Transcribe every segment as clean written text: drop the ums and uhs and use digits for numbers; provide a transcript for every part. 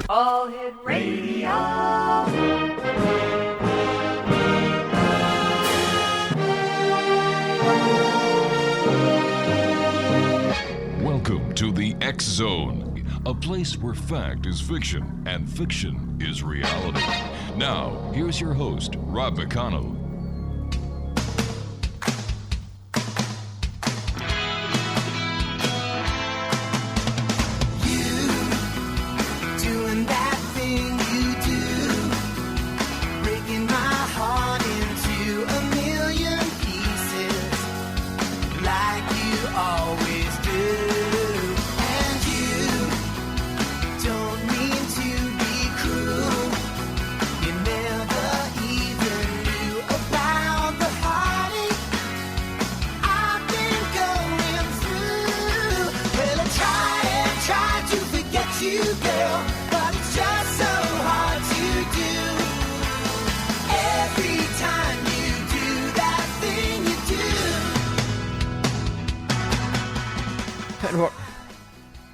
All Hit Radio. Welcome to the X Zone, a place where fact is fiction and fiction is reality. Now, here's your host, Rob McConnell.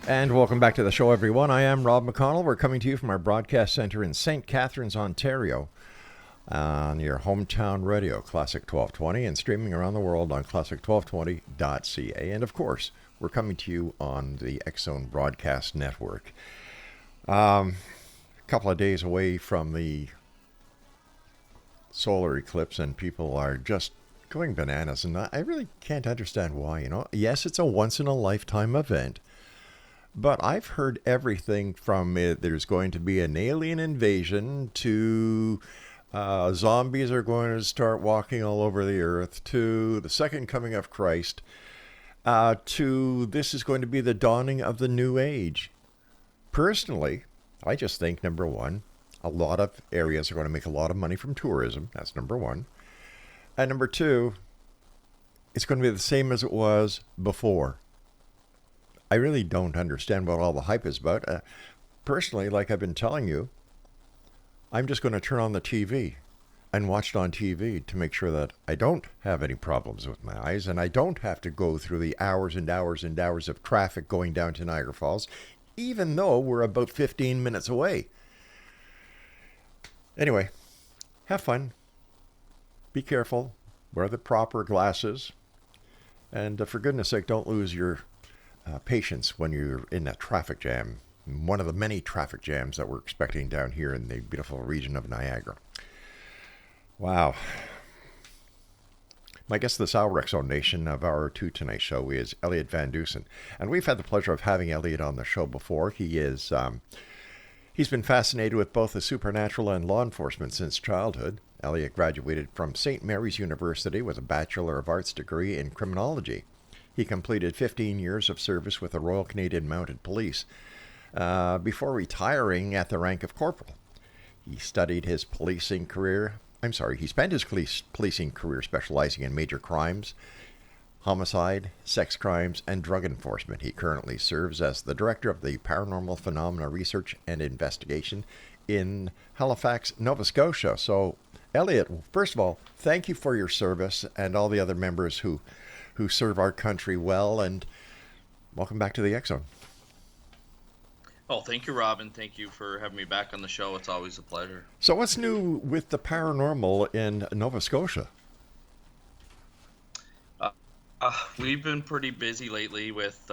And welcome back to the show, everyone. I am Rob McConnell. We're coming to you from our broadcast center in St. Catharines, Ontario, on your hometown radio, Classic 1220, and streaming around the world on classic1220.ca. And of course, we're coming to you on the X Zone Broadcast Network. A couple of days away from the solar eclipse, and people are just going bananas, and I really can't understand why. Yes, it's a once-in-a-lifetime event. But I've heard everything from there's going to be an alien invasion to zombies are going to start walking all over the earth to the second coming of Christ to this is going to be the dawning of the new age. Personally, I just think, number one, a lot of areas are going to make a lot of money from tourism. That's number one. And number two, it's going to be the same as it was before. I really don't understand what all the hype is about. Personally, like I've been telling you, I'm just going to turn on the TV and watch it on TV to make sure that I don't have any problems with my eyes and I don't have to go through the hours and hours and hours of traffic going down to Niagara Falls, even though we're about 15 minutes away. Anyway, have fun. Be careful. Wear the proper glasses. And for goodness sake, don't lose your patience when you're in a traffic jam, one of the many traffic jams that we're expecting down here in the beautiful region of Niagara. Wow. My guest this hour, X Zone Nation, of our Two Tonight show is Elliott Van Dusen. And we've had the pleasure of having Elliott on the show before. He's been fascinated with both the supernatural and law enforcement since childhood. Elliott graduated from St. Mary's University with a Bachelor of Arts degree in criminology. He completed 15 years of service with the Royal Canadian Mounted Police before retiring at the rank of Corporal. He spent his policing career specializing in major crimes, homicide, sex crimes, and drug enforcement. He currently serves as the Director of the Paranormal Phenomena Research and Investigation in Halifax, Nova Scotia. So, Elliott, first of all, thank you for your service and all the other members who serve our country well, and welcome back to the X Zone. Oh, thank you, Robin. Thank you for having me back on the show. It's always a pleasure. So what's new with the paranormal in Nova Scotia? We've been pretty busy lately with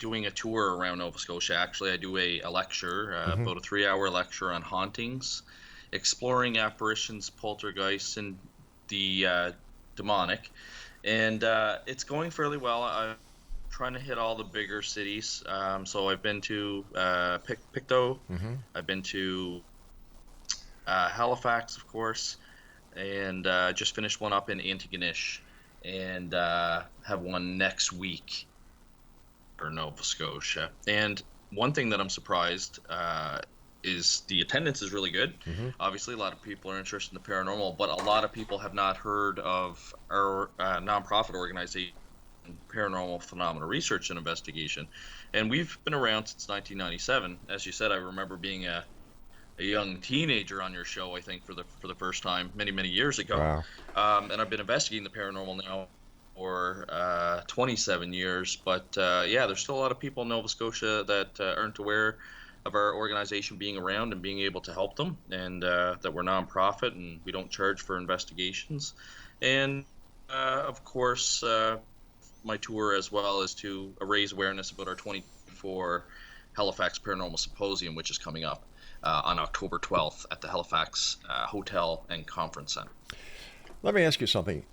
doing a tour around Nova Scotia. Actually, I do a lecture, about a 3-hour lecture on hauntings, exploring apparitions, poltergeists, and the demonic. And it's going fairly well. I'm trying to hit all the bigger cities. So I've been to Pictou. I've been to Halifax, of course, and just finished one up in Antigonish, and have one next week for Nova Scotia. And one thing that I'm surprised is the attendance is really good. Obviously, a lot of people are interested in the paranormal, but a lot of people have not heard of our nonprofit organization, Paranormal Phenomena Research and Investigation. And we've been around since 1997. As you said, I remember being a young teenager on your show, I think, for the first time many years ago. Wow. And I've been investigating the paranormal now for 27 years. But yeah, there's still a lot of people in Nova Scotia that aren't aware of our organization being around and being able to help them, and that we're nonprofit and we don't charge for investigations. And of course, my tour as well is to raise awareness about our 2024 Halifax Paranormal Symposium, which is coming up on October 12th at the Halifax Hotel and Conference Center. Let me ask you something.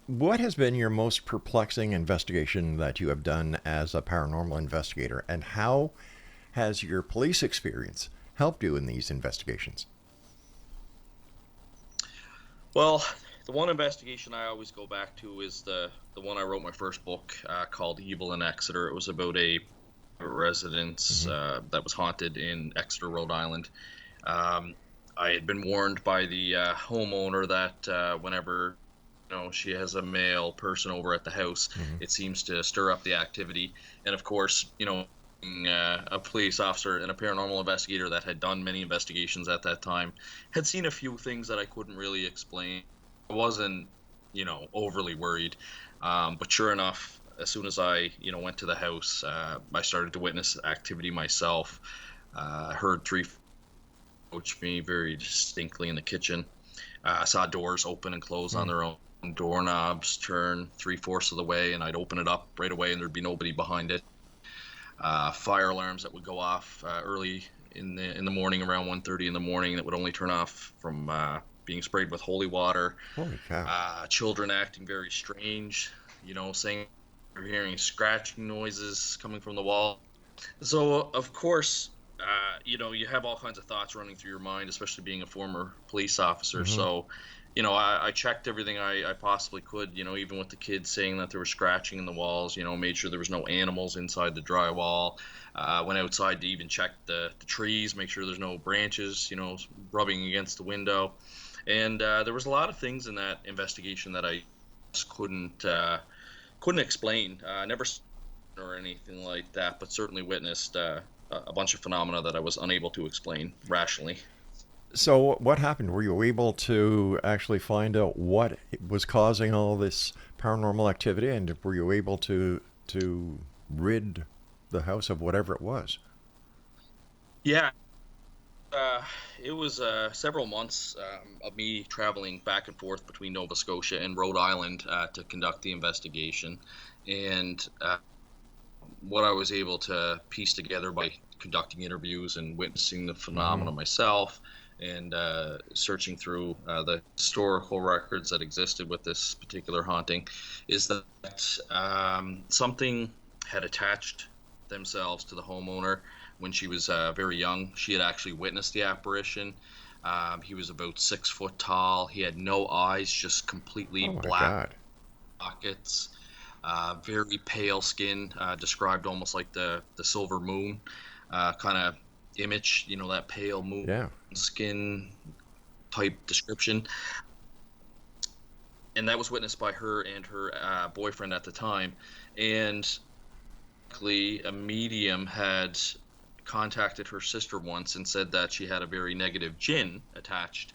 What has been your most perplexing investigation that you have done as a paranormal investigator, and how has your police experience helped you in these investigations? Well, the one investigation I always go back to is the one I wrote my first book called Evil in Exeter. It was about a residence that was haunted in Exeter, Rhode Island. I had been warned by the homeowner that whenever she has a male person over at the house, it seems to stir up the activity. And of course, being a police officer and a paranormal investigator that had done many investigations at that time, had seen a few things that I couldn't really explain. I wasn't, overly worried. But sure enough, as soon as I, went to the house, I started to witness activity myself. Heard three approach me very distinctly in the kitchen. I saw doors open and close on their own, doorknobs turn 3/4 of the way, and I'd open it up right away and there'd be nobody behind it. Fire alarms that would go off early in the morning, around 1:30 in the morning, that would only turn off from being sprayed with holy water. Holy cow. Children acting very strange, saying you're hearing scratching noises coming from the wall. So of course, you have all kinds of thoughts running through your mind, especially being a former police officer. So, I checked everything I possibly could, even with the kids saying that there was scratching in the walls, made sure there was no animals inside the drywall. Went outside to even check the trees, make sure there's no branches, rubbing against the window. And there was a lot of things in that investigation that I just couldn't explain. Never or anything like that, but certainly witnessed a bunch of phenomena that I was unable to explain rationally. So what happened? Were you able to actually find out what was causing all this paranormal activity, and were you able to rid the house of whatever it was? Yeah. It was several months of me traveling back and forth between Nova Scotia and Rhode Island to conduct the investigation. And what I was able to piece together by conducting interviews and witnessing the phenomena myself, and searching through the historical records that existed with this particular haunting, is that something had attached themselves to the homeowner when she was very young. She had actually witnessed the apparition. He was about 6 foot tall. He had no eyes, just completely black pockets. Very pale skin, described almost like the silver moon kind of image, that pale moon skin type description. And that was witnessed by her and her boyfriend at the time. And a medium had contacted her sister once and said that she had a very negative jinn attached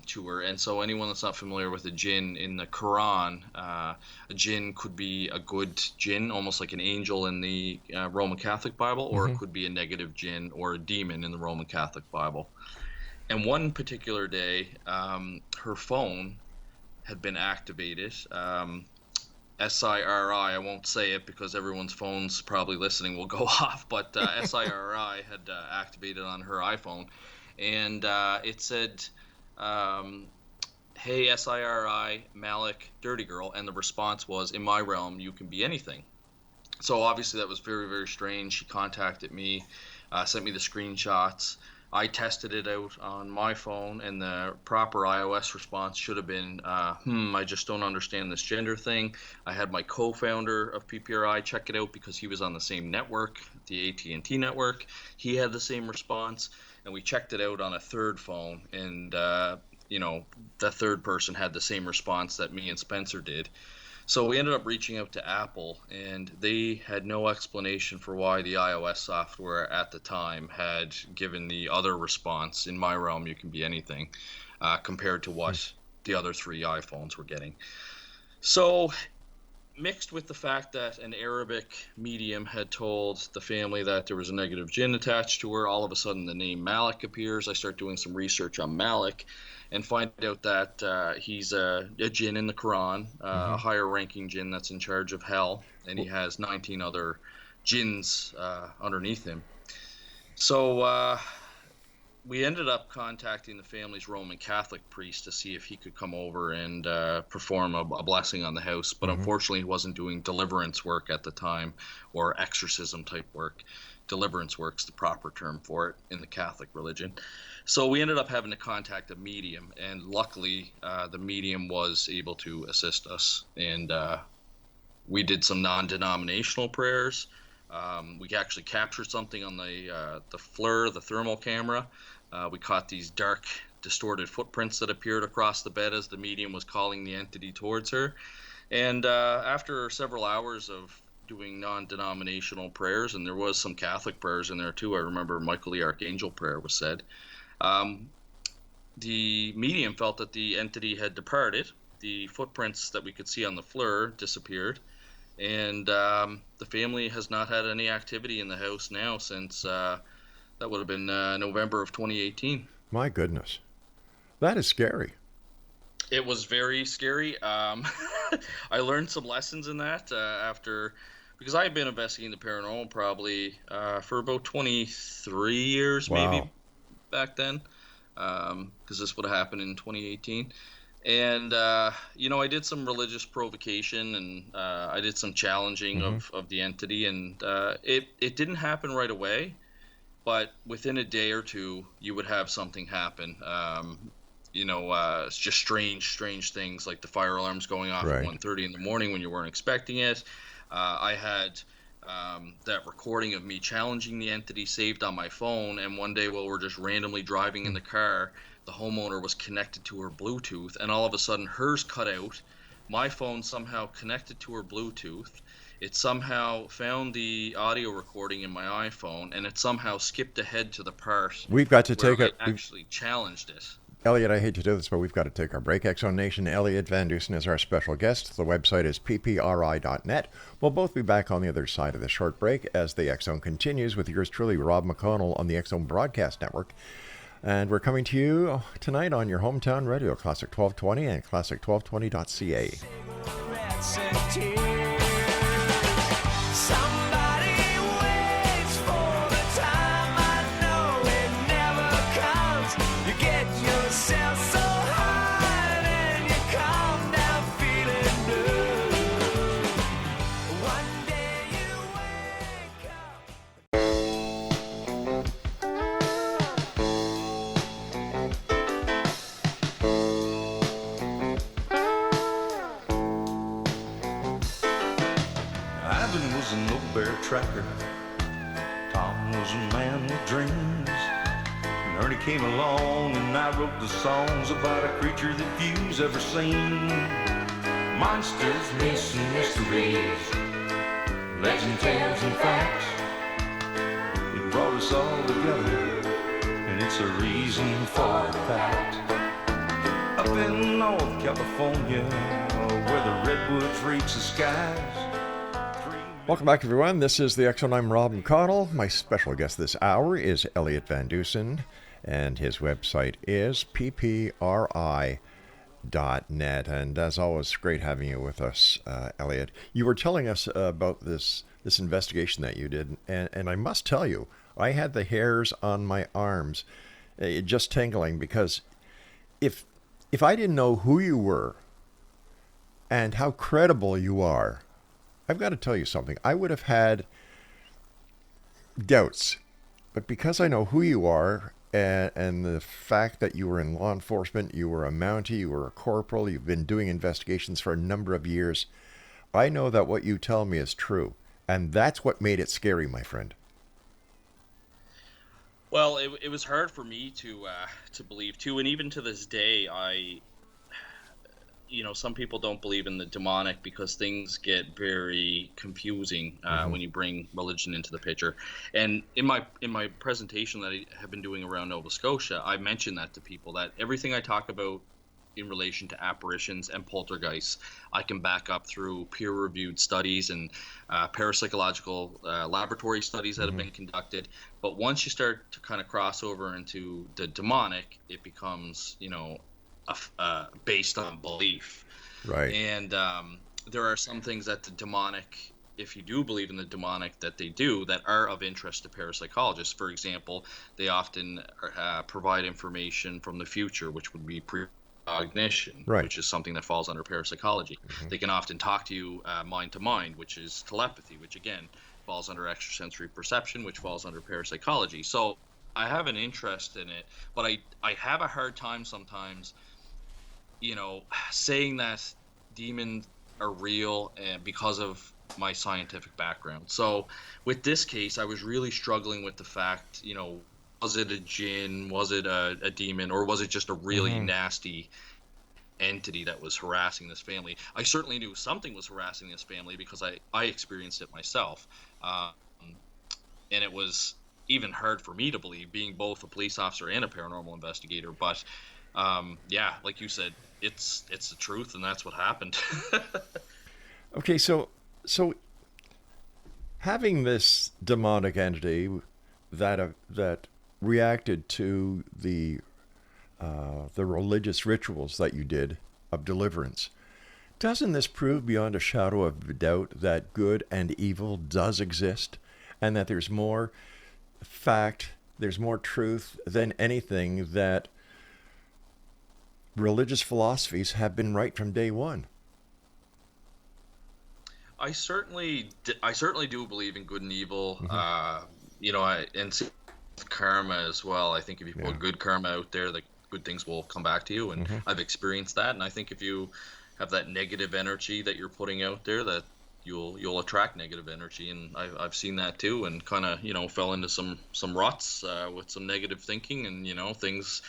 to her. And so anyone that's not familiar with a jinn, in the Quran, a jinn could be a good jinn, almost like an angel in the Roman Catholic Bible, or it could be a negative jinn or a demon in the Roman Catholic Bible. And one particular day, her phone had been activated. SIRI, I won't say it because everyone's phones probably listening will go off, but SIRI had activated on her iPhone, and it said, hey, SIRI, Malik, dirty girl, and the response was, in my realm, you can be anything. So obviously that was very, very strange. She contacted me, sent me the screenshots. I tested it out on my phone, and the proper iOS response should have been, I just don't understand this gender thing. I had my co-founder of PPRI check it out because he was on the same network, the AT&T network. He had the same response, and we checked it out on a third phone, and, the third person had the same response that me and Spencer did. So we ended up reaching out to Apple, and they had no explanation for why the iOS software at the time had given the other response, in my realm, you can be anything, compared to what the other three iPhones were getting. So mixed with the fact that an Arabic medium had told the family that there was a negative jinn attached to her, all of a sudden the name Malik appears. I start doing some research on Malik and find out that he's a jinn in the Quran, a higher ranking jinn that's in charge of hell, and he has 19 other jinns underneath him. So we ended up contacting the family's Roman Catholic priest to see if he could come over and perform a blessing on the house. But unfortunately, he wasn't doing deliverance work at the time, or exorcism type work. Deliverance work's the proper term for it in the Catholic religion. So we ended up having to contact a medium, and luckily the medium was able to assist us. And we did some non-denominational prayers. We actually captured something on the FLIR, the thermal camera. We caught these dark, distorted footprints that appeared across the bed as the medium was calling the entity towards her. And after several hours of doing non-denominational prayers, and there was some Catholic prayers in there too, I remember Michael the Archangel prayer was said, the medium felt that the entity had departed. The footprints that we could see on the FLIR disappeared. And the family has not had any activity in the house now since that would have been November of 2018. My goodness. That is scary. It was very scary. I learned some lessons in that because I've been investigating the paranormal probably for about 23 years, maybe back then, because this would have happened in 2018. And, I did some religious provocation, and I did some challenging of the entity, and it didn't happen right away, but within a day or two, you would have something happen. It's just strange things, like the fire alarms going off at 1:30 in the morning when you weren't expecting it. I had that recording of me challenging the entity saved on my phone, and one day while we're just randomly driving in the car, the homeowner was connected to her Bluetooth, and all of a sudden hers cut out. My phone somehow connected to her Bluetooth. It somehow found the audio recording in my iPhone, and it somehow skipped ahead to the part we've got to take it. Actually challenged it. Elliott, I hate to do this, but we've got to take our break. X Zone Nation, Elliott Van Dusen is our special guest. The website is ppri.net. We'll both be back on the other side of the short break as the X Zone continues with yours truly, Rob McConnell, on the X Zone Broadcast Network. And we're coming to you tonight on your hometown radio, Classic 1220 and classic1220.ca. Tracker. Tom was a man with dreams, and Ernie came along and I wrote the songs about a creature that few's ever seen. Monsters, myths, and mysteries, legend, tales, and facts. It brought us all together, and it's a reason for the fact. Up in North California, where the redwoods reach the skies. Welcome back, everyone. This is the X Zone. I'm Rob McConnell. My special guest this hour is Elliott Van Dusen, and his website is ppri.net. And as always, great having you with us, Elliott. You were telling us about this investigation that you did, and I must tell you, I had the hairs on my arms just tingling, because if I didn't know who you were and how credible you are, I've got to tell you something. I would have had doubts, but because I know who you are and the fact that you were in law enforcement, you were a Mountie, you were a corporal, you've been doing investigations for a number of years, I know that what you tell me is true. And that's what made it scary, my friend. Well, it was hard for me to believe too, and even to this day, some people don't believe in the demonic because things get very confusing when you bring religion into the picture. And in my presentation that I have been doing around Nova Scotia, I mentioned that to people, that everything I talk about in relation to apparitions and poltergeists. I can back up through peer-reviewed studies and parapsychological laboratory studies that have been conducted. But once you start to kind of cross over into the demonic, it becomes, based on belief. Right. And there are some things that the demonic, if you do believe in the demonic, that they do that are of interest to parapsychologists. For example, they often provide information from the future, which would be precognition, right, which is something that falls under parapsychology. They can often talk to you mind to mind, which is telepathy, which again falls under extrasensory perception, which falls under parapsychology. So I have an interest in it, but I have a hard time sometimes, saying that demons are real and because of my scientific background. So with this case, I was really struggling with the fact, was it a jinn, was it a demon, or was it just a really nasty entity that was harassing this family? I certainly knew something was harassing this family because I experienced it myself. And it was even hard for me to believe, being both a police officer and a paranormal investigator. But like you said, it's the truth, and that's what happened. Okay, so having this demonic entity that reacted to the religious rituals that you did of deliverance, doesn't this prove beyond a shadow of a doubt that good and evil does exist, and that there's more fact, there's more truth than anything, that religious philosophies have been right from day one? I certainly do believe in good and evil, and karma as well. I think if you put good karma out there, the good things will come back to you, and I've experienced that. And I think if you have that negative energy that you're putting out there, that you'll attract negative energy, and I've seen that too, and kind of fell into some ruts with some negative thinking, and things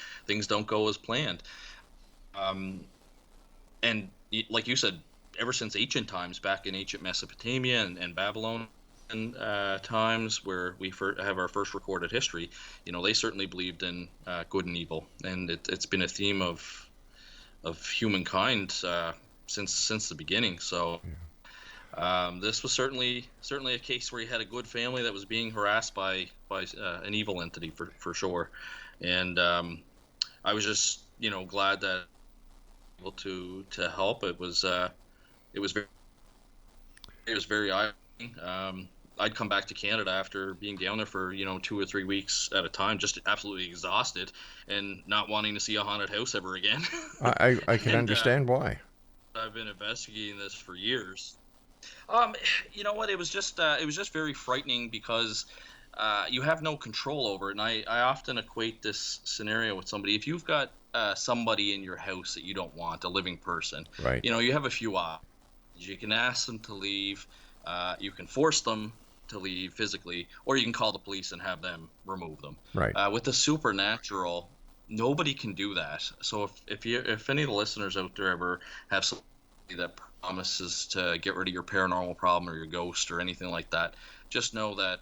don't go as planned. And like you said, ever since ancient times, back in ancient Mesopotamia and Babylon times, where we have our first recorded history, they certainly believed in good and evil, and it's been a theme of humankind since the beginning. So this was certainly a case where you had a good family that was being harassed by an evil entity for sure, and I was just glad that I was able to help. It was very eye-opening. I'd come back to Canada after being down there for 2 or 3 weeks at a time, just absolutely exhausted and not wanting to see a haunted house ever again. I can understand why. I've been investigating this for years. You know what? It was just very frightening because you have no control over it, and I often equate this scenario with somebody. If you've got somebody in your house that you don't want, a living person, right? You have a few options. You can ask them to leave, you can force them to leave physically, or you can call the police and have them remove them. Right. With the supernatural, nobody can do that. So if any of the listeners out there ever have somebody that promises to get rid of your paranormal problem or your ghost or anything like that, just know that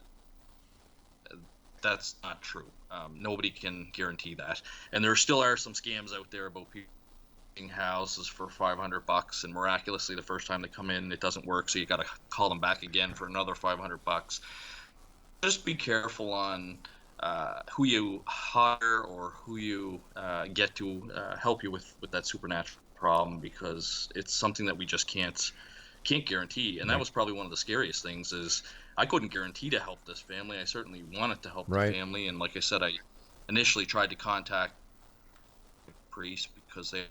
that's not true. Nobody can guarantee that, and there still are some scams out there about people houses for $500, and miraculously the first time they come in it doesn't work, so you got to call them back again for another $500. Just be careful on who you hire or who you get to help you with that supernatural problem, because it's something that we just can't guarantee. And that was probably one of the scariest things, is I couldn't guarantee to help this family. I certainly wanted to help the family, and like I said, I initially tried to contact the priest because they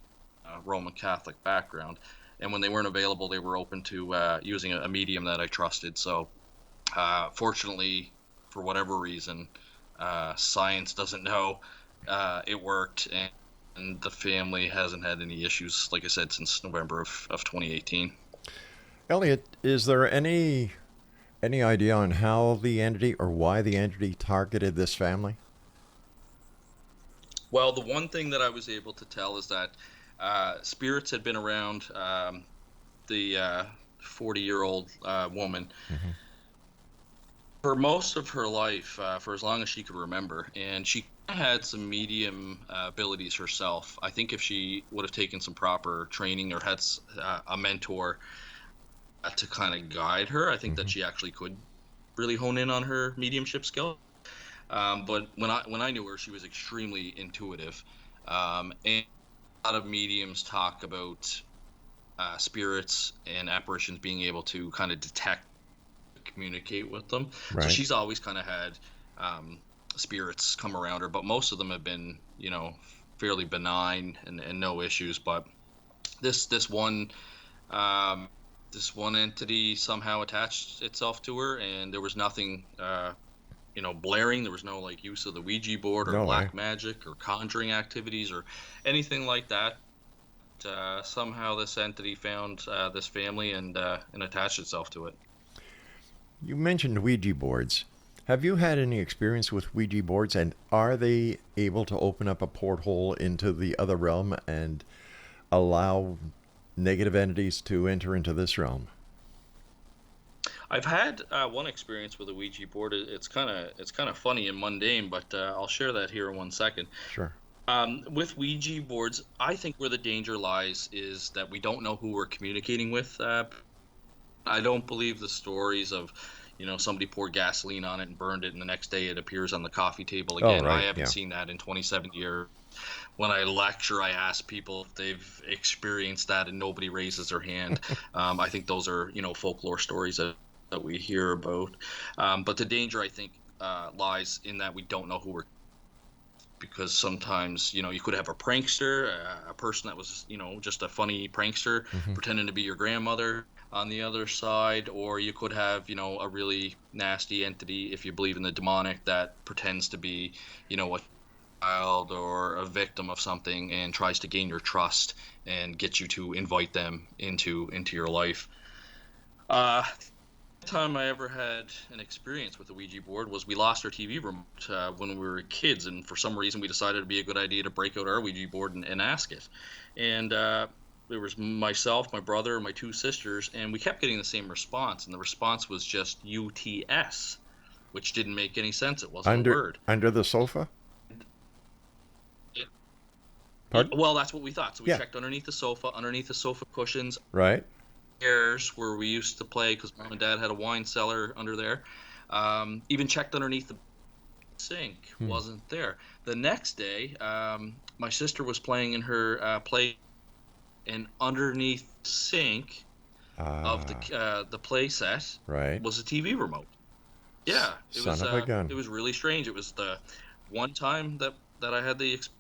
Roman Catholic background, and when they weren't available, they were open to using a medium that I trusted. So fortunately, for whatever reason, science doesn't know, it worked, and the family hasn't had any issues, like I said, since November of 2018. Elliott, is there any idea on how the entity or why the entity targeted this family? Well, the one thing that I was able to tell is that spirits had been around the 40-year-old woman for most of her life, for as long as she could remember, and she had some medium abilities herself. I think if she would have taken some proper training or had a mentor to kind of guide her, I think that she actually could really hone in on her mediumship skill. But when I knew her, she was extremely intuitive, and a lot of mediums talk about spirits and apparitions being able to kind of detect, communicate with them. Right. So she's always kind of had spirits come around her, but most of them have been, fairly benign and no issues. But this one entity somehow attached itself to her, and there was nothing blaring. There was no like use of the Ouija board or black magic or conjuring activities or anything like that. Somehow this entity found this family and attached itself to it. You mentioned Ouija boards. Have you had any experience with Ouija boards, and are they able to open up a porthole into the other realm and allow negative entities to enter into this realm? I've had one experience with a Ouija board. It's kind of funny and mundane, but I'll share that here in 1 second. Sure. With Ouija boards, I think where the danger lies is that we don't know who we're communicating with. I don't believe the stories of, somebody poured gasoline on it and burned it, and the next day it appears on the coffee table again. Oh, right. I haven't seen that in 27 years. When I lecture, I ask people if they've experienced that, and nobody raises their hand. I think those are, folklore stories that we hear about. But the danger, I think, lies in that we don't know who we're, because sometimes, you could have a prankster, a person that was, just a funny prankster pretending to be your grandmother on the other side, or you could have, a really nasty entity, if you believe in the demonic, that pretends to be, a child or a victim of something and tries to gain your trust and get you to invite them into your life. Time I ever had an experience with the Ouija board was we lost our TV remote when we were kids, and for some reason we decided it'd be a good idea to break out our Ouija board and ask it. And there was myself, my brother, and my two sisters, and we kept getting the same response, and the response was just UTS, which didn't make any sense. It wasn't a word. Under the sofa? Pardon? Well, that's what we thought. So we checked underneath the sofa cushions. Right. Stairs where we used to play, because Mom and Dad had a wine cellar under there. Even checked underneath the sink. Wasn't there. The next day, my sister was playing in her play, and underneath the sink of the play set was a TV remote. Yeah, it was really strange. It was the one time that I had the experience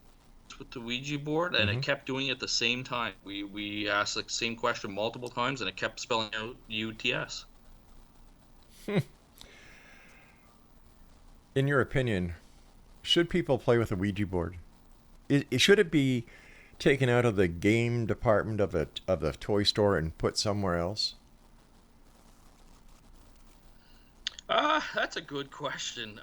with the Ouija board, and it kept doing it at the same time. We asked the same question multiple times, and it kept spelling out UTS. In your opinion, should people play with a Ouija board? Should it be taken out of the game department of the toy store and put somewhere else? That's a good question.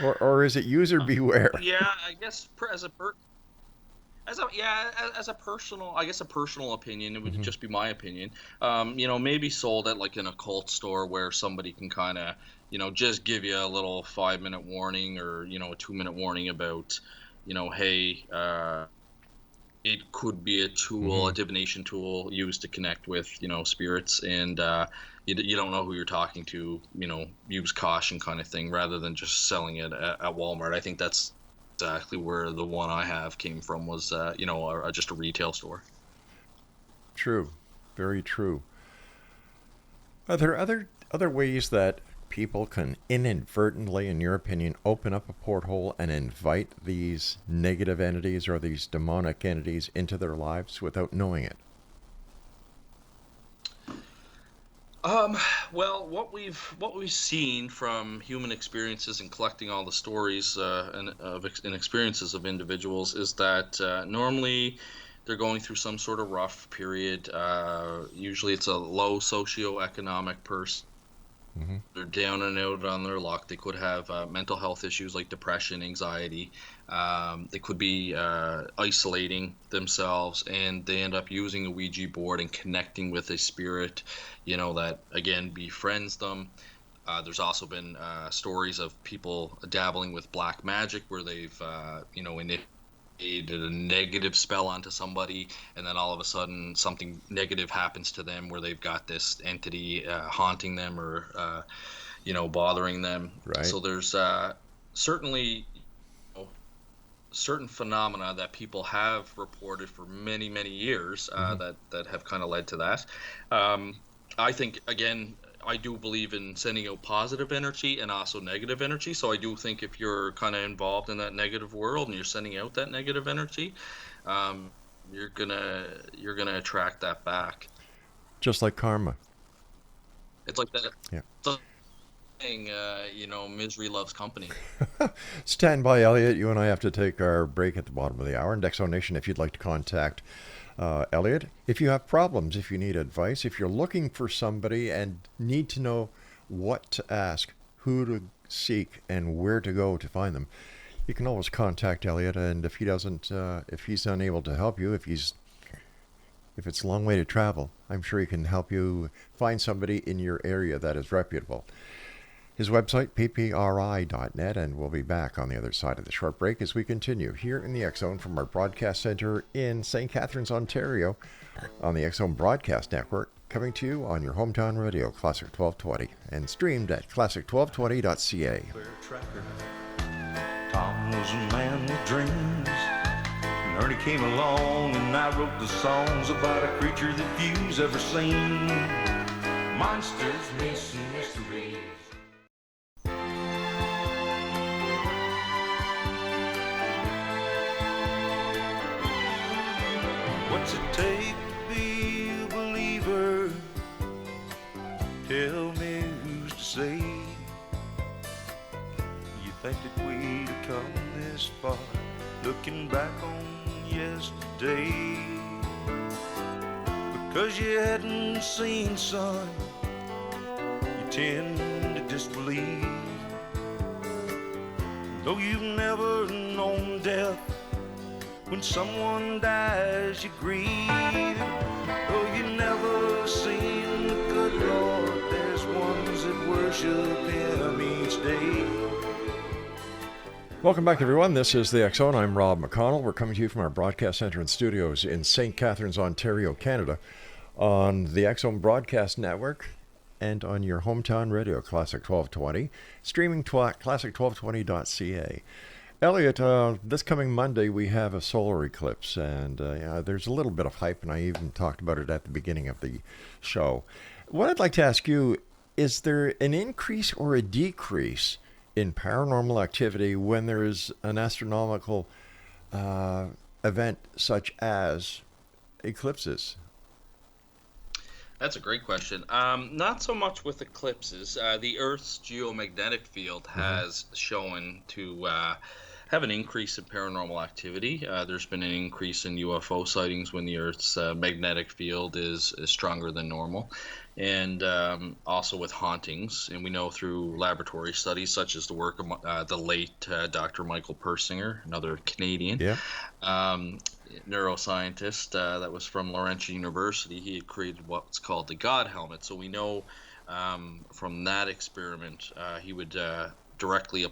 Or is it user beware? Yeah, I guess as a personal opinion, it would just be my opinion. Maybe sold at like an occult store where somebody can kind of, just give you a little 5-minute warning or, a 2-minute warning about, hey, it could be a tool, a divination tool used to connect with, spirits, and you don't know who you're talking to, use caution kind of thing, rather than just selling it at Walmart. I think that's exactly where the one I have came from, was, just a retail store. True. Very true. Are there other ways that people can inadvertently, in your opinion, open up a porthole and invite these negative entities or these demonic entities into their lives without knowing it? Well, what we've seen from human experiences and collecting all the stories and experiences of individuals is that normally they're going through some sort of rough period. Usually it's a low socioeconomic person. They're down and out on their luck. They could have mental health issues like depression, anxiety. They could be isolating themselves, and they end up using a Ouija board and connecting with a spirit, that again befriends them. There's also been stories of people dabbling with black magic where they've, initiated a negative spell onto somebody, and then all of a sudden something negative happens to them where they've got this entity haunting them or, bothering them. Right. So there's certainly certain phenomena that people have reported for many, many years that have kind of led to that. I think, again, I do believe in sending out positive energy and also negative energy. So I do think if you're kind of involved in that negative world and you're sending out that negative energy, you're gonna attract that back. Just like karma. It's like that. Yeah. Saying, misery loves company. Stand by, Elliott. You and I have to take our break at the bottom of the hour. And Exo Nation, if you'd like to contact Elliott, if you have problems, if you need advice, if you're looking for somebody and need to know what to ask, who to seek, and where to go to find them, you can always contact Elliott. And if he's unable to help you, if it's a long way to travel, I'm sure he can help you find somebody in your area that is reputable. His website, ppri.net, and we'll be back on the other side of the short break as we continue here in the X-Zone from our broadcast center in St. Catharines, Ontario, on the X-Zone Broadcast Network, coming to you on your hometown radio, Classic 1220, and streamed at classic1220.ca. Tom was a man with dreams, and Ernie came along, and I wrote the songs about a creature that few's ever seen. Monsters, myths, and mysteries. What's it take to be a believer? Tell me who's to say. You think that we'd have come this far, looking back on yesterday? Because you hadn't seen sun, you tend to disbelieve. Though you've never known death, when someone dies, you grieve. Though you never seen the good Lord, there's ones that worship Him each day. Welcome back, everyone. This is the X-Zone. I'm Rob McConnell. We're coming to you from our broadcast center and studios in St. Catharines, Ontario, Canada, on the X-Zone Broadcast Network and on your hometown radio, Classic 1220, streaming classic1220.ca. Elliott, this coming Monday we have a solar eclipse, and there's a little bit of hype, and I even talked about it at the beginning of the show. What I'd like to ask you, is there an increase or a decrease in paranormal activity when there is an astronomical event such as eclipses? That's a great question. Not so much with eclipses. The Earth's geomagnetic field has shown to have an increase in paranormal activity. There's been an increase in UFO sightings when the Earth's magnetic field is stronger than normal, and also with hauntings. And we know through laboratory studies, such as the work of the late Dr. Michael Persinger, another Canadian neuroscientist that was from Laurentian University. He had created what's called the God helmet. So we know from that experiment, he would directly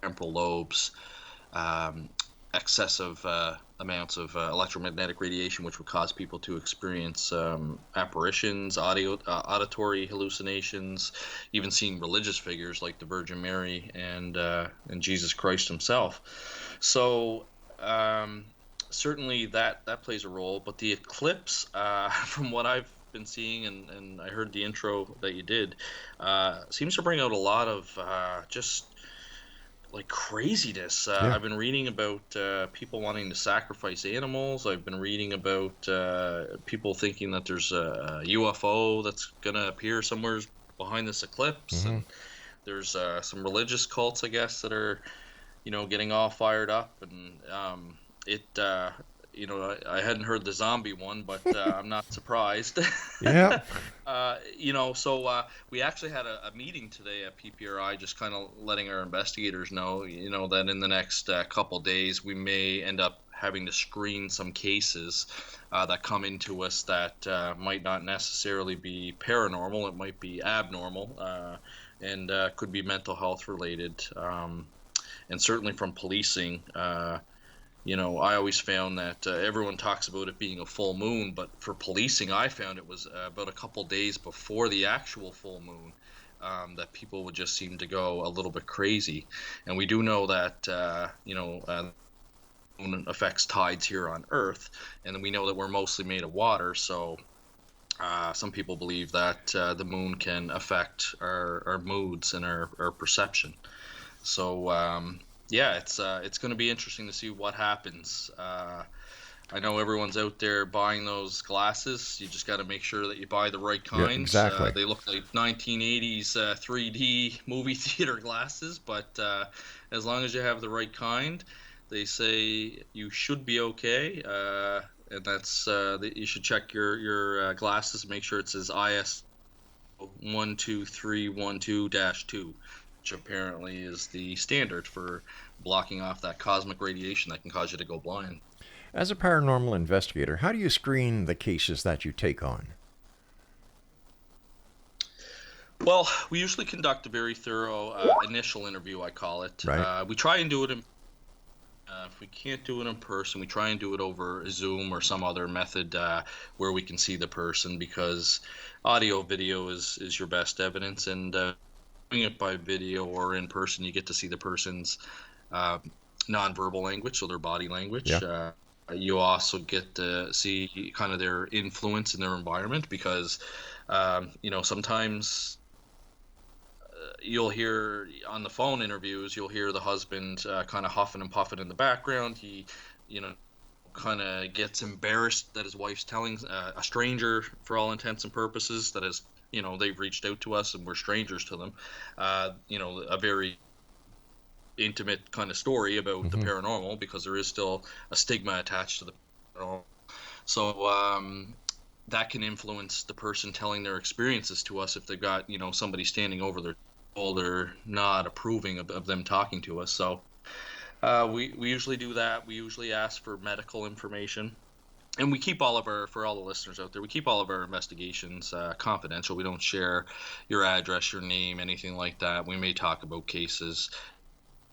temporal lobes excessive amounts of electromagnetic radiation, which would cause people to experience apparitions, auditory hallucinations, even seeing religious figures like the Virgin Mary and Jesus Christ himself. So certainly that plays a role, but the eclipse, from what I've been seeing, and I heard the intro that you did, seems to bring out a lot of just like craziness. I've been reading about people wanting to sacrifice animals. I've been reading about people thinking that there's a UFO that's going to appear somewhere behind this eclipse. And there's some religious cults, I guess, that are, getting all fired up. And I hadn't heard the zombie one, but I'm not surprised. Yeah. So we actually had a meeting today at PPRI, just kind of letting our investigators know, that in the next couple days we may end up having to screen some cases that come into us that might not necessarily be paranormal. It might be abnormal and could be mental health related. And certainly from policing, I always found that everyone talks about it being a full moon, but for policing, I found it was about a couple days before the actual full moon that people would just seem to go a little bit crazy. And we do know that, moon affects tides here on Earth, and we know that we're mostly made of water, so some people believe that the moon can affect our moods and our perception. So it's going to be interesting to see what happens. I know everyone's out there buying those glasses. You just got to make sure that you buy the right kinds. Yeah, exactly. They look like 1980s 3D movie theater glasses, but as long as you have the right kind, they say you should be okay. And that's you should check your glasses, make sure it says IS 12312-2, which apparently is the standard for blocking off that cosmic radiation that can cause you to go blind. As a paranormal investigator, how do you screen the cases that you take on? Well, we usually conduct a very thorough initial interview, I call it. Right. We try and do it if we can't do it in person, we try and do it over Zoom or some other method where we can see the person, because audio video is your best evidence, and doing it by video or in person, you get to see the person's nonverbal language, so their body language. Yeah. You also get to see kind of their influence in their environment, because sometimes you'll hear on the phone interviews, you'll hear the husband kind of huffing and puffing in the background. He, kind of gets embarrassed that his wife's telling a stranger, for all intents and purposes, that is, they've reached out to us and we're strangers to them. A very intimate kind of story about the paranormal, because there is still a stigma attached to the paranormal. So that can influence the person telling their experiences to us if they've got, somebody standing over their shoulder not approving of them talking to us. So we usually do that. We usually ask for medical information. And we keep all of our, for all the listeners out there, we keep all of our investigations confidential. We don't share your address, your name, anything like that. We may talk about cases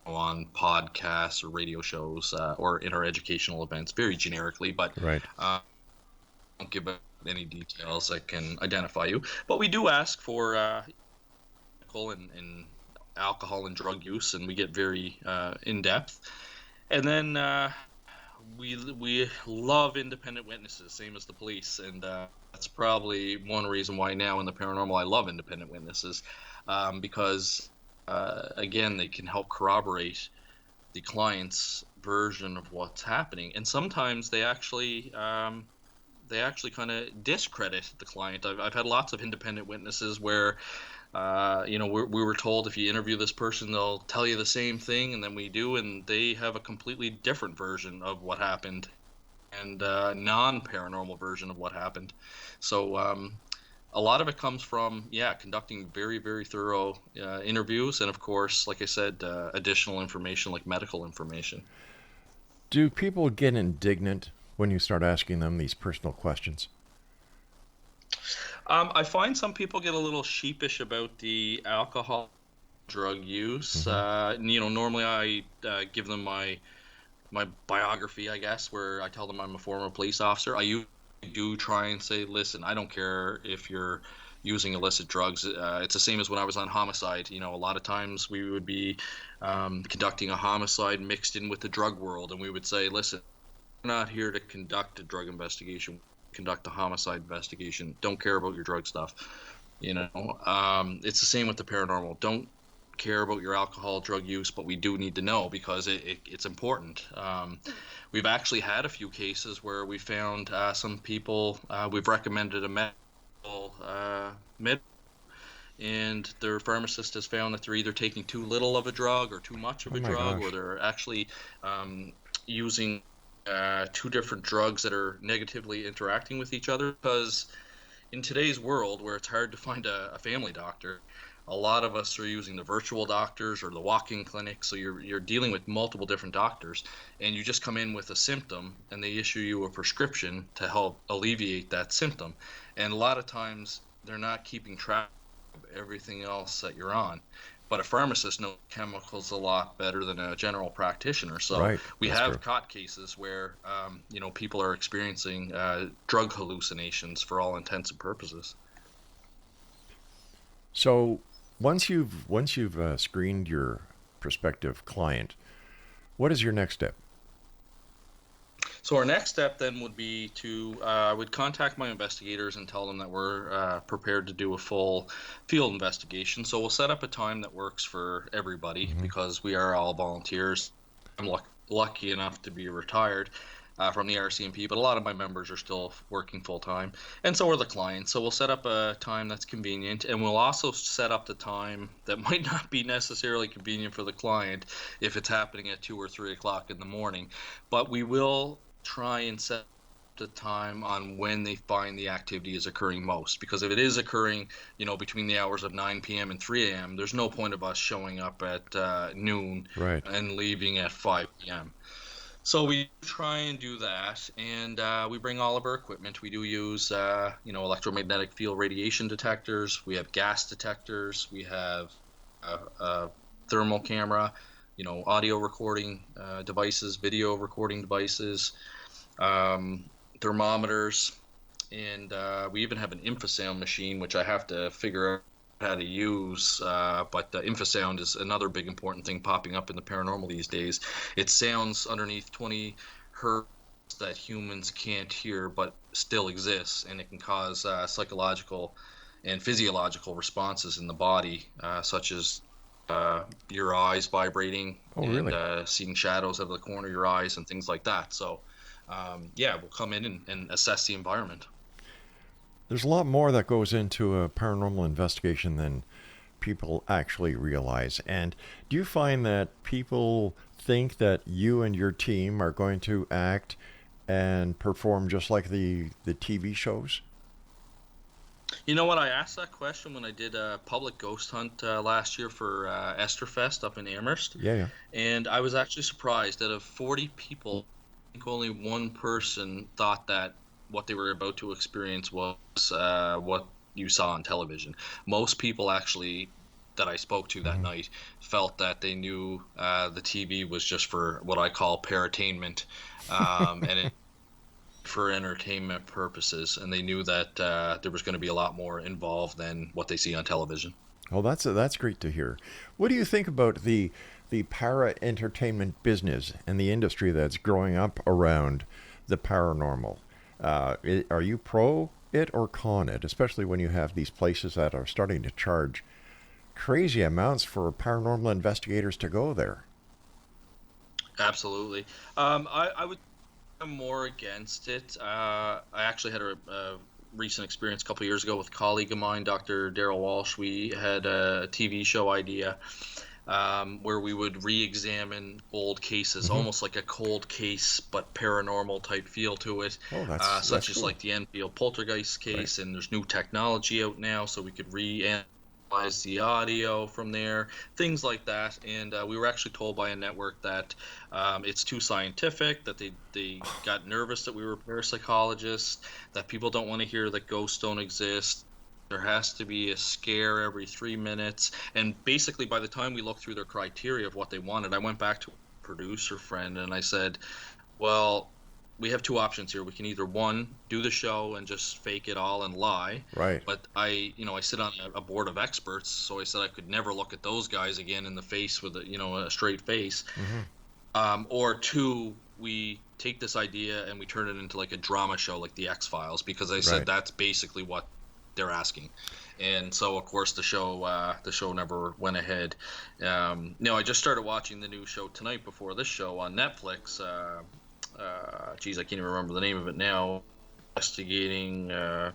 on podcasts or radio shows or in our educational events, very generically, but right. Don't give any details that can identify you. But we do ask for and alcohol and drug use, and we get very in depth. And then we love independent witnesses, same as the police, and that's probably one reason why now in the paranormal I love independent witnesses, because again, they can help corroborate the client's version of what's happening, and sometimes they actually kind of discredit the client. I've had lots of independent witnesses where we were told if you interview this person, they'll tell you the same thing, and then we do, and they have a completely different version of what happened, and non-paranormal version of what happened. So a lot of it comes from, conducting very, very thorough interviews, and of course, like I said, additional information like medical information. Do people get indignant when you start asking them these personal questions? I find some people get a little sheepish about the alcohol, drug use. Normally I give them my biography, I guess, where I tell them I'm a former police officer. I do try and say, listen, I don't care if you're using illicit drugs. It's the same as when I was on homicide. A lot of times we would be conducting a homicide mixed in with the drug world, and we would say, listen, we're not here to conduct a drug investigation. Conduct a homicide investigation. Don't care about your drug stuff. It's the same with the paranormal. Don't care about your alcohol, drug use, but we do need to know, because it's important. We've actually had a few cases where we found some people, we've recommended a medical and their pharmacist has found that they're either taking too little of a drug or too much of a drug, gosh. or they're actually using two different drugs that are negatively interacting with each other, because in today's world where it's hard to find a family doctor, a lot of us are using the virtual doctors or the walk-in clinic. So you're dealing with multiple different doctors, and you just come in with a symptom and they issue you a prescription to help alleviate that symptom. And a lot of times they're not keeping track of everything else that you're on. But a pharmacist knows chemicals a lot better than a general practitioner. So we have caught cases where, people are experiencing drug hallucinations for all intents and purposes. So once you've screened your prospective client, what is your next step? So our next step then would be to, I would contact my investigators and tell them that we're prepared to do a full field investigation. So we'll set up a time that works for everybody, because we are all volunteers. I'm lucky enough to be retired from the RCMP, but a lot of my members are still working full time, and so are the clients. So we'll set up a time that's convenient, and we'll also set up the time that might not be necessarily convenient for the client if it's happening at 2 or 3 o'clock in the morning. But we will try and set the time on when they find the activity is occurring most, because if it is occurring, between the hours of 9 p.m. and 3 a.m., there's no point of us showing up at noon and leaving at 5 p.m. So we try and do that, and we bring all of our equipment. We do use, electromagnetic field radiation detectors. We have gas detectors. We have a thermal camera, audio recording devices, video recording devices, thermometers, and we even have an infrasound machine, which I have to figure out how to use, but infrasound is another big important thing popping up in the paranormal these days. It sounds underneath 20 hertz that humans can't hear but still exists, and it can cause psychological and physiological responses in the body, such as your eyes vibrating and seeing shadows out of the corner of your eyes and things like that. So we'll come in and assess the environment. There's a lot more that goes into a paranormal investigation than people actually realize. And do you find that people think that you and your team are going to act and perform just like the TV shows? You know what? I asked that question when I did a public ghost hunt last year for Esterfest up in Amherst. Yeah. And I was actually surprised that of 40 people, I think only one person thought that what they were about to experience was what you saw on television. Most people actually that I spoke to that night felt that they knew the TV was just for what I call paratainment, and for entertainment purposes, and they knew that there was going to be a lot more involved than what they see on television. Well, that's great to hear. What do you think about the para-entertainment business and the industry that's growing up around the paranormal? Are you pro it or con it, especially when you have these places that are starting to charge crazy amounts for paranormal investigators to go there? Absolutely. I would be more against it. I actually had a recent experience a couple of years ago with a colleague of mine, Dr. Daryl Walsh. We had a TV show idea where we would re-examine old cases, almost like a cold case, but paranormal type feel to it, such as cool. Like the Enfield poltergeist case, and there's new technology out now, so we could re-analyze the audio from there, things like that. And we were actually told by a network that it's too scientific, that they got nervous that we were parapsychologists, that people don't want to hear that ghosts don't exist. There has to be a scare every 3 minutes. And basically, by the time we looked through their criteria of what they wanted, I went back to a producer friend and I said, well, we have two options here. We can either, one, do the show and just fake it all and lie. Right. But I sit on a board of experts, so I said I could never look at those guys again in the face with a straight face. Or two, we take this idea and we turn it into like a drama show like the X-Files, because I said that's basically what they're asking. And so of course the show never went ahead. I just started watching the new show tonight before this show on Netflix. I can't even remember the name of it now. investigating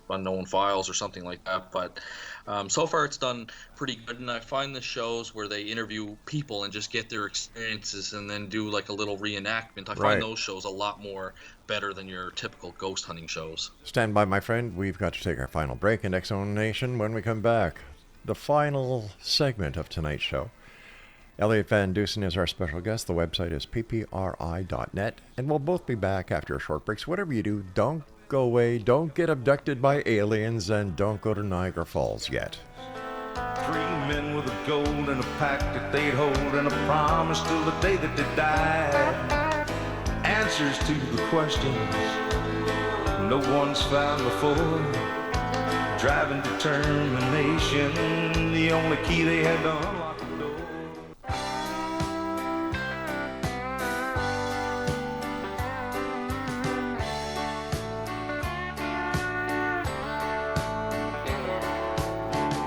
unknown files or something like that. But so far it's done pretty good, and I find the shows where they interview people and just get their experiences and then do like a little reenactment. I find those shows a lot more better than your typical ghost hunting shows. Stand by, my friend. We've got to take our final break in X-Zone Nation. When we come back, the final segment of tonight's show. Elliott Van Dusen is our special guest. The website is ppri.net, and we'll both be back after a short break. So whatever you do, don't go away, don't get abducted by aliens, and don't go to Niagara Falls yet. 3 men with a gold and a pact that they'd hold, and a promise till the day that they died. Answers to the questions no one's found before. Driving determination, the only key they had to unlock the door.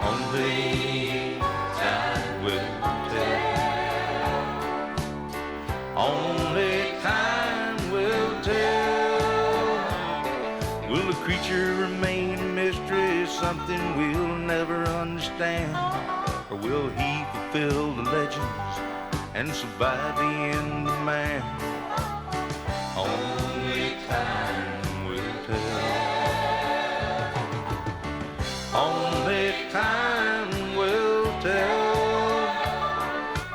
Only time will tell. Only time will tell. Will the creature remain a mystery, something we'll never understand? Or will he fulfill the legends and survive the end of man? Only time will tell. Only time will tell.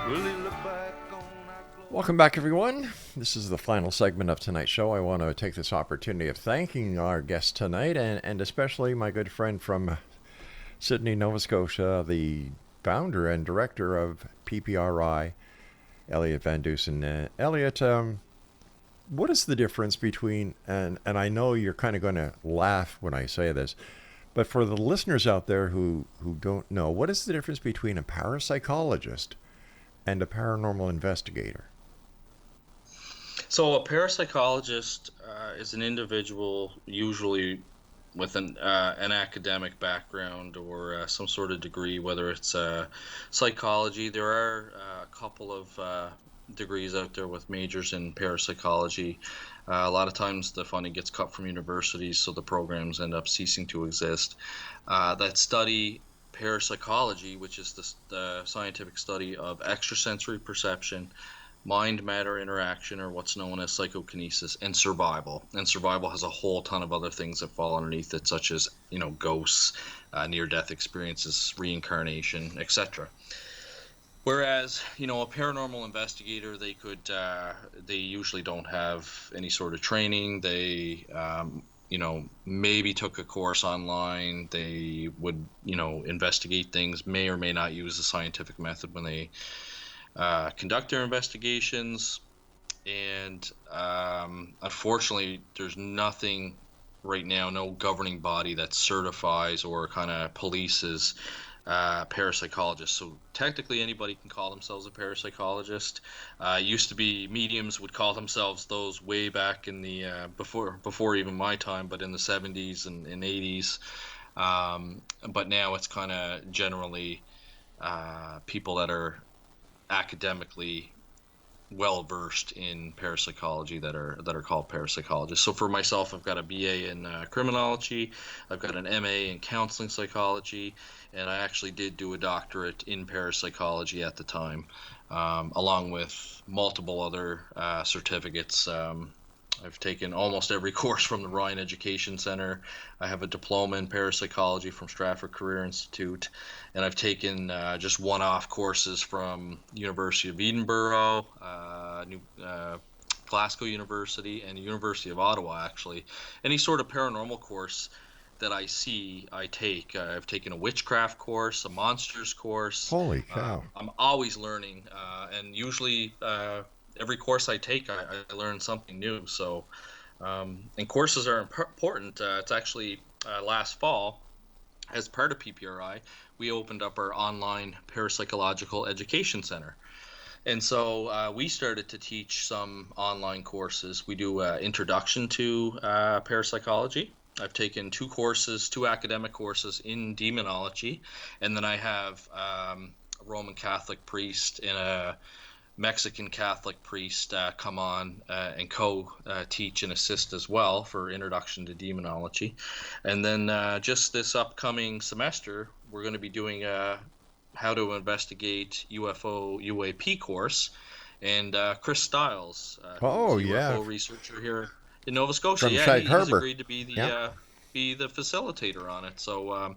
Will he look back on our glory? Welcome back, everyone. This is the final segment of tonight's show. I want to take this opportunity of thanking our guest tonight, and especially my good friend from Sydney, Nova Scotia, the founder and director of PPRI, Elliott Van Dusen. Elliott, what is the difference between, and I know you're kind of going to laugh when I say this, but for the listeners out there who don't know, what is the difference between a parapsychologist and a paranormal investigator? So a parapsychologist is an individual usually with an academic background or some sort of degree, whether it's psychology. There are a couple of degrees out there with majors in parapsychology. A lot of times the funding gets cut from universities, so the programs end up ceasing to exist. That study parapsychology, which is the scientific study of extrasensory perception, mind-matter interaction, or what's known as psychokinesis, and survival. And survival has a whole ton of other things that fall underneath it, such as, ghosts, near-death experiences, reincarnation, etc. Whereas, a paranormal investigator, they usually don't have any sort of training. They, maybe took a course online. They would, investigate things, may or may not use the scientific method when they conduct their investigations, and unfortunately there's nothing right now, no governing body that certifies or kind of polices parapsychologists. So technically anybody can call themselves a parapsychologist. Used to be mediums would call themselves those way back in the before even my time, but in the 70s and 80s. But now it's kind of generally people that are academically well versed in parapsychology that are called parapsychologists. So for myself, I've got a BA in criminology, I've got an MA in counseling psychology, and I actually did do a doctorate in parapsychology at the time, along with multiple other certificates. I've taken almost every course from the Rhine Education Center. I have a diploma in parapsychology from Stratford Career Institute, and I've taken just one-off courses from University of Edinburgh, Glasgow University, and University of Ottawa, actually. Any sort of paranormal course that I see, I take. I've taken a witchcraft course, a monsters course. Holy cow. I'm always learning, and usually every course I take, I learn something new. So, and courses are important. It's actually last fall, as part of PPRI, we opened up our online parapsychological education center. And so we started to teach some online courses. We do introduction to parapsychology. I've taken two academic courses in demonology, and then I have a Roman Catholic priest in a Mexican Catholic priest come on and co-teach and assist as well for Introduction to Demonology. And then just this upcoming semester, we're going to be doing a How to Investigate UFO UAP course. And Chris Stiles, who's a UFO researcher here in Nova Scotia, he's agreed to be the facilitator on it. So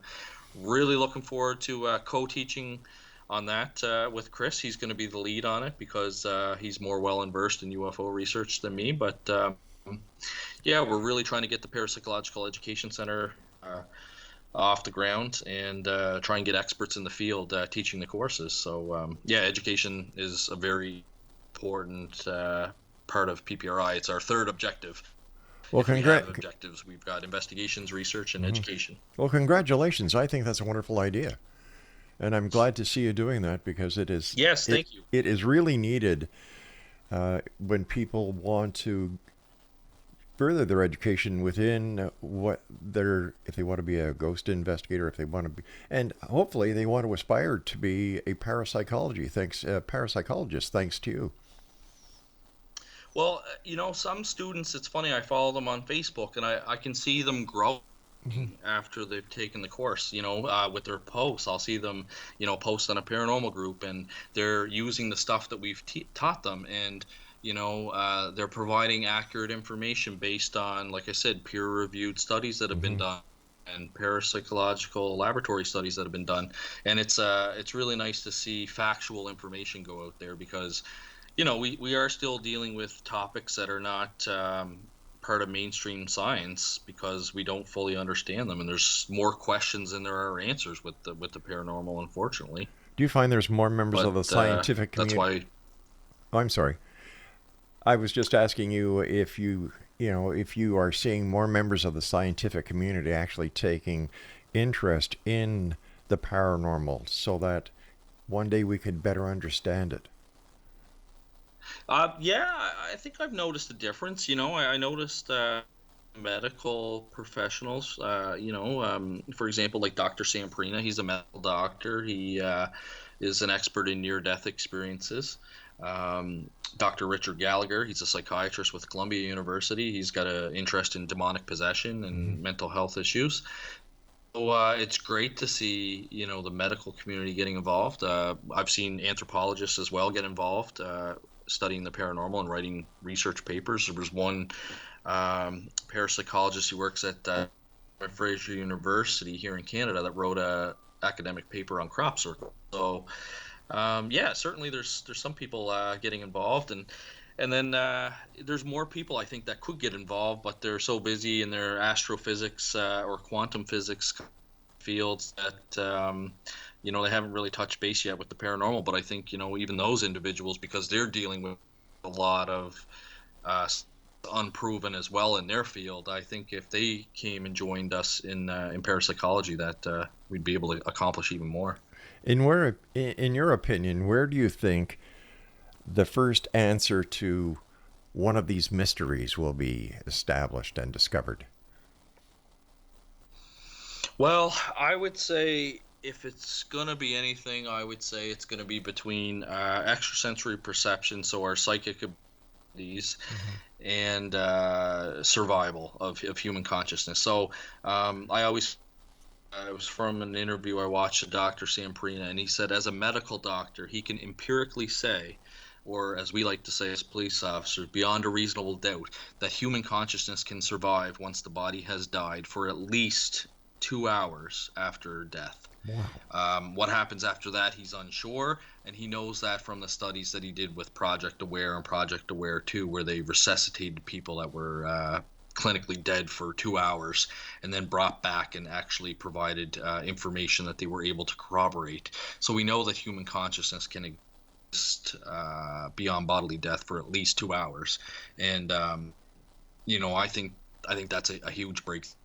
really looking forward to co-teaching on that with Chris. He's going to be the lead on it because he's more well-versed in UFO research than me. But we're really trying to get the Parapsychological Education Center off the ground and try and get experts in the field teaching the courses. So education is a very important part of PPRI. It's our third objective. Well, objectives. We've got investigations, research, and education. Well, congratulations. I think that's a wonderful idea. And I'm glad to see you doing that because it is. Yes, thank you. It is really needed when people want to further their education within if they want to be a ghost investigator, if they want to be, and hopefully they want to aspire to be a parapsychologist, thanks to you. Well, some students, it's funny, I follow them on Facebook and I can see them grow after they've taken the course, with their posts. I'll see them, post on a paranormal group and they're using the stuff that we've taught them. And, they're providing accurate information based on, like I said, peer-reviewed studies that have been done and parapsychological laboratory studies that have been done. And it's really nice to see factual information go out there because, we are still dealing with topics that are not part of mainstream science because we don't fully understand them, and there's more questions than there are answers with the paranormal, unfortunately. Do you find there's more members of the scientific community? That's why. Oh, I'm sorry. I was just asking you if you are seeing more members of the scientific community actually taking interest in the paranormal, so that one day we could better understand it. I think I've noticed a difference. I noticed medical professionals, for example, like Dr. Samprina, he's a medical doctor. He is an expert in near-death experiences. Dr. Richard Gallagher, he's a psychiatrist with Columbia University. He's got an interest in demonic possession and mental health issues. So it's great to see, the medical community getting involved. I've seen anthropologists as well get involved, studying the paranormal and writing research papers. There was one parapsychologist who works at Fraser University here in Canada that wrote a academic paper on crop circles. So certainly there's some people getting involved, and then there's more people I think that could get involved, but they're so busy in their astrophysics or quantum physics fields that they haven't really touched base yet with the paranormal. But I think even those individuals, because they're dealing with a lot of unproven as well in their field, I think if they came and joined us in parapsychology, that we'd be able to accomplish even more. In your opinion, where do you think the first answer to one of these mysteries will be established and discovered? Well, I would say if it's going to be anything, I would say it's going to be between extrasensory perception, so our psychic abilities, and survival of human consciousness. So I was from an interview I watched with Dr. Samprina, and he said as a medical doctor, he can empirically say, or as we like to say as police officers, beyond a reasonable doubt, that human consciousness can survive once the body has died for at least 2 hours after death. Wow. What happens after that, he's unsure, and he knows that from the studies that he did with Project Aware and Project Aware 2, where they resuscitated people that were clinically dead for 2 hours and then brought back and actually provided information that they were able to corroborate. So we know that human consciousness can exist beyond bodily death for at least 2 hours. And, I think that's a huge breakthrough.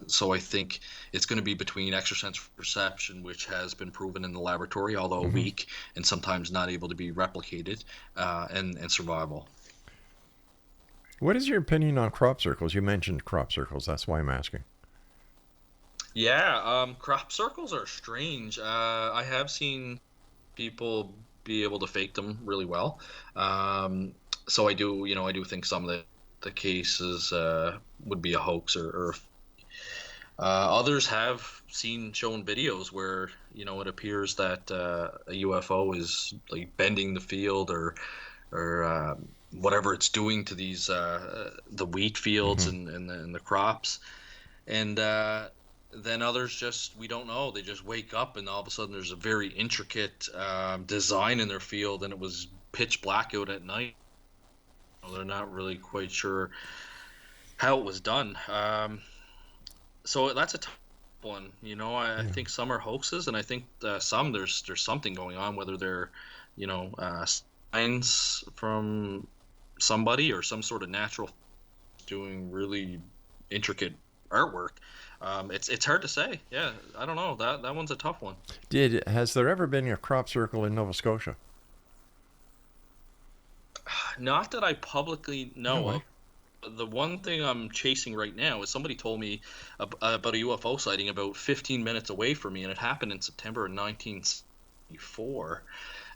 So I think it's going to be between extrasensory perception, which has been proven in the laboratory, although weak and sometimes not able to be replicated, and survival. What is your opinion on crop circles? You mentioned crop circles. That's why I'm asking. Yeah, crop circles are strange. I have seen people be able to fake them really well. So I do think some of the cases would be a hoax or others have shown videos where, it appears that a UFO is like bending the field or whatever it's doing to these the wheat fields and the crops, and then others we don't know. They just wake up and all of a sudden there's a very intricate design in their field, and it was pitch black out at night. They're not really quite sure how it was done. So that's a tough one. I think some are hoaxes, and I think some there's something going on, whether they're signs from somebody or some sort of natural doing really intricate artwork. It's hard to say. Yeah, I don't know. That one's a tough one. Has there ever been a crop circle in Nova Scotia? Not that I publicly know of. The one thing I'm chasing right now is somebody told me about a UFO sighting about 15 minutes away from me, and it happened in September of 1974.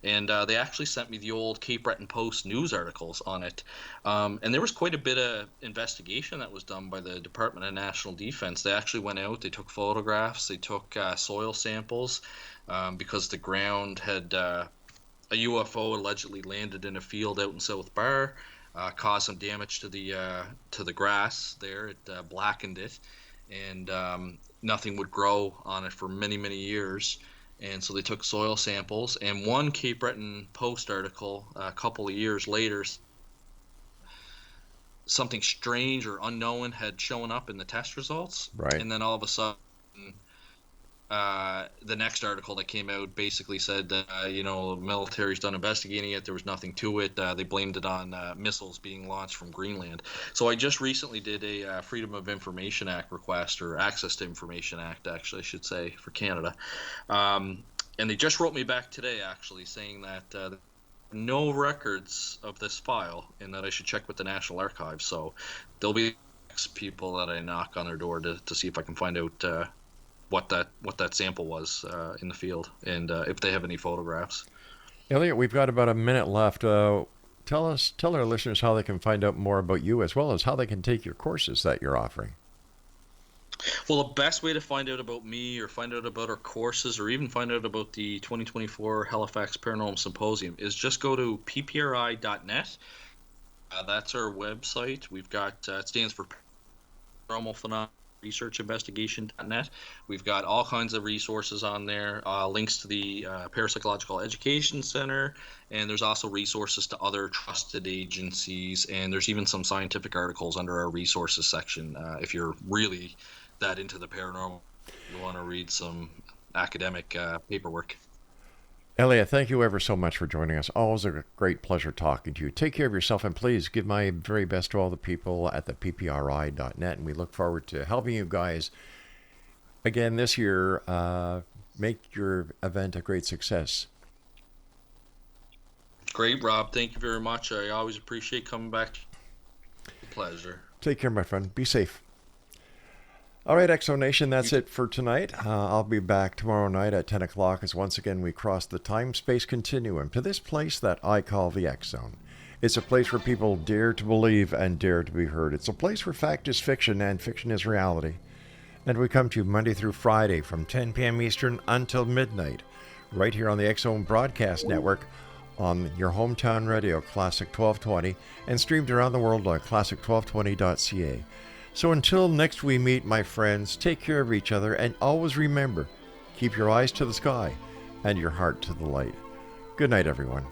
And they actually sent me the old Cape Breton Post news articles on it. And there was quite a bit of investigation that was done by the Department of National Defense. They actually went out, they took photographs, they took soil samples, because the ground had a UFO allegedly landed in a field out in South Bar, caused some damage to the grass there. It blackened it, and nothing would grow on it for many, many years. And so they took soil samples, and one Cape Breton Post article a couple of years later, something strange or unknown had shown up in the test results. Right. And then all of a sudden, the next article that came out basically said that, the military's done investigating it. There was nothing to it. They blamed it on missiles being launched from Greenland. So I just recently did a Freedom of Information Act request, or Access to Information Act, actually, I should say, for Canada. And they just wrote me back today, actually, saying that no records of this file and that I should check with the National Archives. So there'll be people that I knock on their door to see if I can find out what that sample was in the field, and if they have any photographs. Elliott, we've got about a minute left. Tell our listeners how they can find out more about you, as well as how they can take your courses that you're offering. Well, the best way to find out about me, or find out about our courses, or even find out about the 2024 Halifax Paranormal Symposium, is just go to PPRI.net. That's our website. We've got, it stands for Paranormal Phenomena Research Investigation.net. We've got all kinds of resources on there, links to the Parapsychological Education Center, and there's also resources to other trusted agencies, and there's even some scientific articles under our resources section. If you're really that into the paranormal, you want to read some academic paperwork. Elliott, thank you ever so much for joining us. Always a great pleasure talking to you. Take care of yourself, and please give my very best to all the people at the PPRI.net, and we look forward to helping you guys again this year make your event a great success. Great, Rob. Thank you very much. I always appreciate coming back. Pleasure. Take care, my friend. Be safe. All right, Exo Nation, that's it for tonight. I'll be back tomorrow night at 10 o'clock as once again we cross the time-space continuum to this place that I call the X Zone. It's a place where people dare to believe and dare to be heard. It's a place where fact is fiction and fiction is reality. And we come to you Monday through Friday from 10 p.m. Eastern until midnight, right here on the X Zone Broadcast Network on your hometown radio, Classic 1220, and streamed around the world on classic1220.ca. So until next we meet, my friends, take care of each other, and always remember, keep your eyes to the sky and your heart to the light. Good night, everyone.